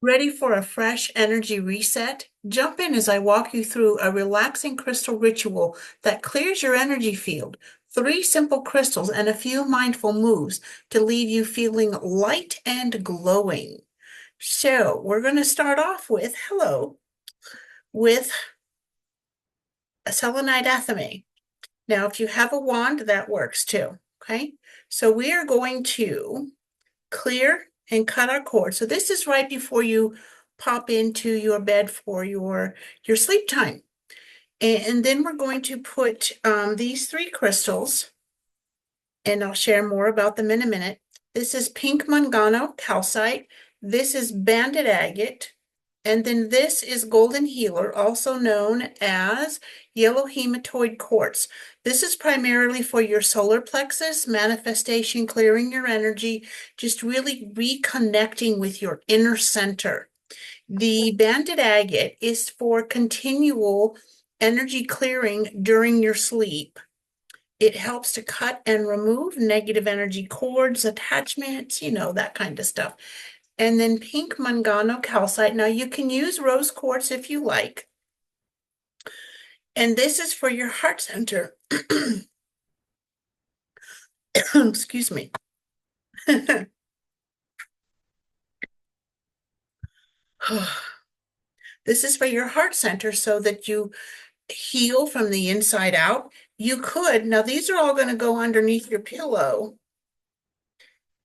Ready for a fresh energy reset? Jump in as I walk you through a relaxing crystal ritual that clears your energy field. Three simple crystals and a few mindful moves to leave you feeling light and glowing. So, we're going to start off with with a Selenite Athame. Now, if you have a wand, that works too. Okay. So, we are going to clear and cut our cord. So this is right before you pop into your bed for your sleep time. And then we're going to put these three crystals, and I'll share more about them in a minute. This is pink mangano calcite. This is banded agate. And then this is golden healer, also known as yellow hematoid quartz. This is primarily for your solar plexus, manifestation, clearing your energy, just really reconnecting with your inner center. The banded agate is for continual energy clearing during your sleep. It helps to cut and remove negative energy cords, attachments, that kind of stuff. And then pink mangano calcite. Now you can use rose quartz if you like. And this is for your heart center. Excuse me. This is for your heart center so that you heal from the inside out. You could, now these are all going to go underneath your pillow.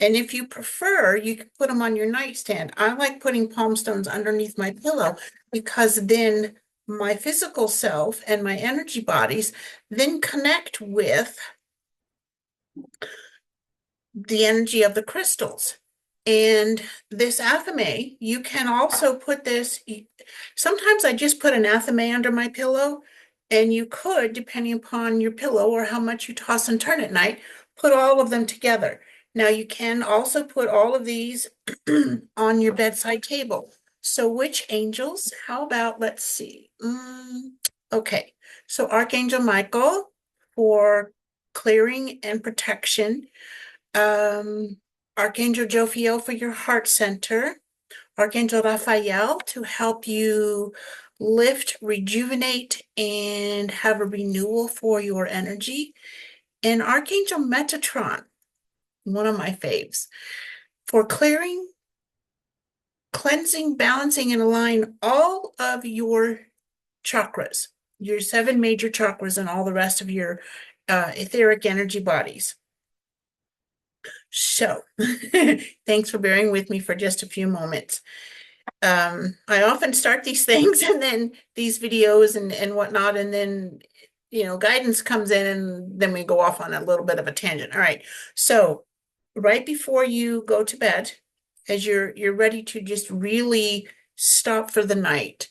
And if you prefer, you can put them on your nightstand. I like putting Palmstones underneath my pillow because then my physical self and my energy bodies then connect with the energy of the crystals. And this athame, you can also put this, sometimes I just put an athame under my pillow, and you could, depending upon your pillow or how much you toss and turn at night, put all of them together. Now you can also put all of these on your bedside table. So which angels? How about, let's see. Okay, so Archangel Michael for clearing and protection. Um, Archangel Jophiel for your heart center. Archangel Raphael to help you lift, rejuvenate, and have a renewal for your energy. And Archangel Metatron, one of my faves, for clearing, cleansing, balancing, and align all of your chakras, your seven major chakras, and all the rest of your etheric energy bodies. So, thanks for bearing with me for just a few moments. I often start these things and then these videos and whatnot, and then, guidance comes in and then we go off on a little bit of a tangent. All right. So, right before you go to bed, as you're ready to just really stop for the night,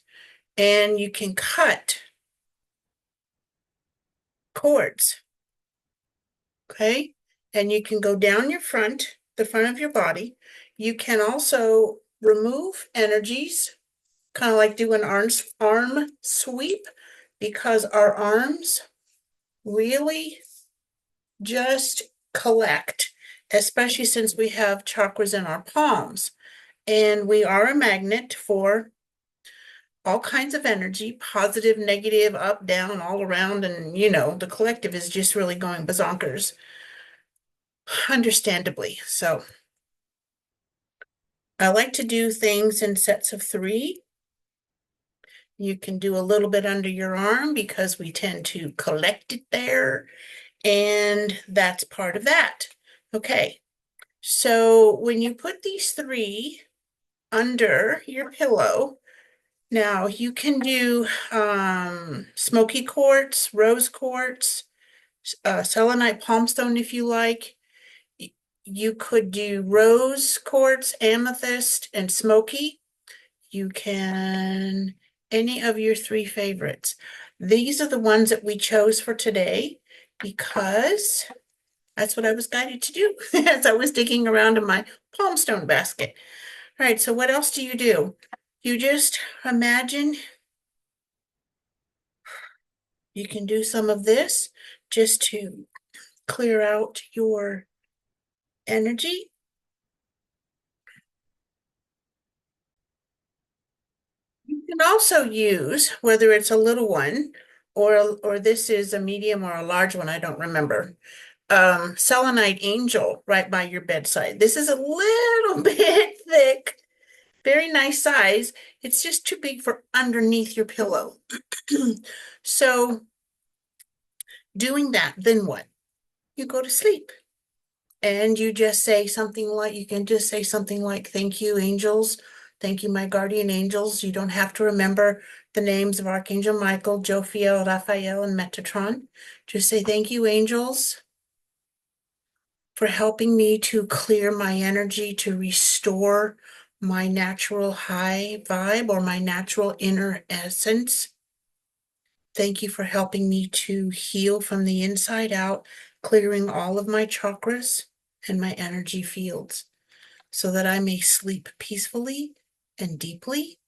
and you can cut cords, okay? And you can go down the front of your body. You can also remove energies, kind of like do an arm sweep, because our arms really just collect, especially since we have chakras in our palms. And we are a magnet for all kinds of energy, positive, negative, up, down, all around. And, the collective is just really going bazonkers, understandably. So I like to do things in sets of three. You can do a little bit under your arm because we tend to collect it there. And that's part of that. Okay. So when you put these three under your pillow, now you can do smoky quartz, rose quartz, selenite palmstone if you like. You could do rose quartz, amethyst, and smoky. You can, any of your three favorites. These are the ones that we chose for today because that's what I was guided to do as I was digging around in my palmstone basket. All right, so what else do? You just imagine you can do some of this just to clear out your energy. can also use, whether it's a little one or this is a medium or a large one, I don't remember. Selenite Angel right by your bedside. This is a little bit thick, very nice size. It's just too big for underneath your pillow. So doing that, then what? You go to sleep. And you just say something like, you can just say something like, thank you, angels. Thank you, my guardian angels. You don't have to remember the names of Archangel Michael, Jophiel, Raphael, and Metatron. Just say, thank you, angels, for helping me to clear my energy, to restore my natural high vibe or my natural inner essence. Thank you for helping me to heal from the inside out, clearing all of my chakras and my energy fields so that I may sleep peacefully and deeply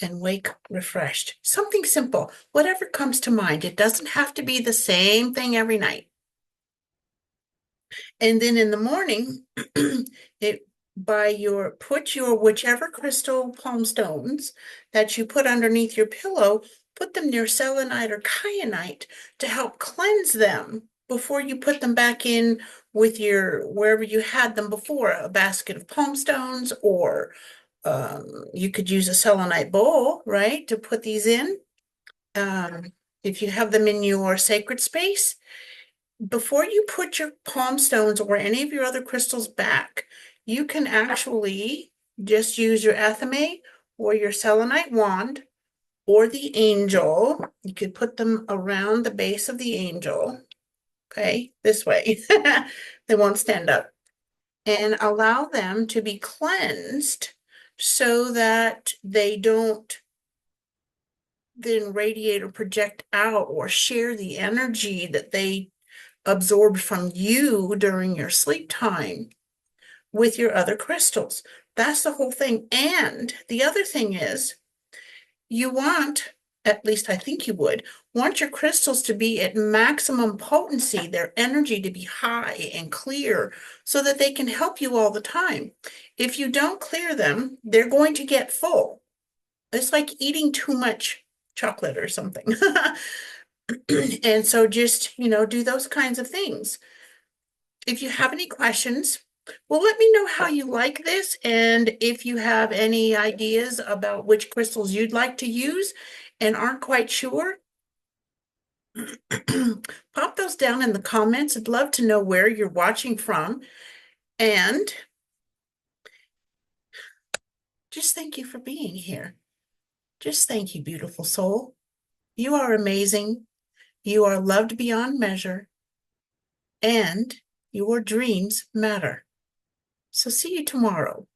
and wake refreshed. Something simple, whatever comes to mind. It doesn't have to be the same thing every night. And then in the morning, it put your whichever crystal palm stones that you put underneath your pillow, put them near selenite or kyanite to help cleanse them before you put them back in with your wherever you had them before, a basket of palm stones, or you could use a selenite bowl, right, to put these in. If you have them in your sacred space, before you put your palm stones or any of your other crystals back, you can actually just use your Athame or your selenite wand or the angel. You could put them around the base of the angel, okay, this way. They won't stand up. And allow them to be cleansed so that they don't then radiate or project out or share the energy that they absorbed from you during your sleep time with your other crystals. That's the whole thing. And the other thing is, you want, at least I think you would, want your crystals to be at maximum potency, their energy to be high and clear so that they can help you all the time. If you don't clear them, they're going to get full. It's like eating too much chocolate or something. And so just, do those kinds of things. If you have any questions, well, let me know how you like this. And if you have any ideas about which crystals you'd like to use and aren't quite sure, pop those down in the comments. I'd love to know where you're watching from. And just thank you for being here. Just thank you, beautiful soul. You are amazing. You are loved beyond measure. And your dreams matter. So see you tomorrow.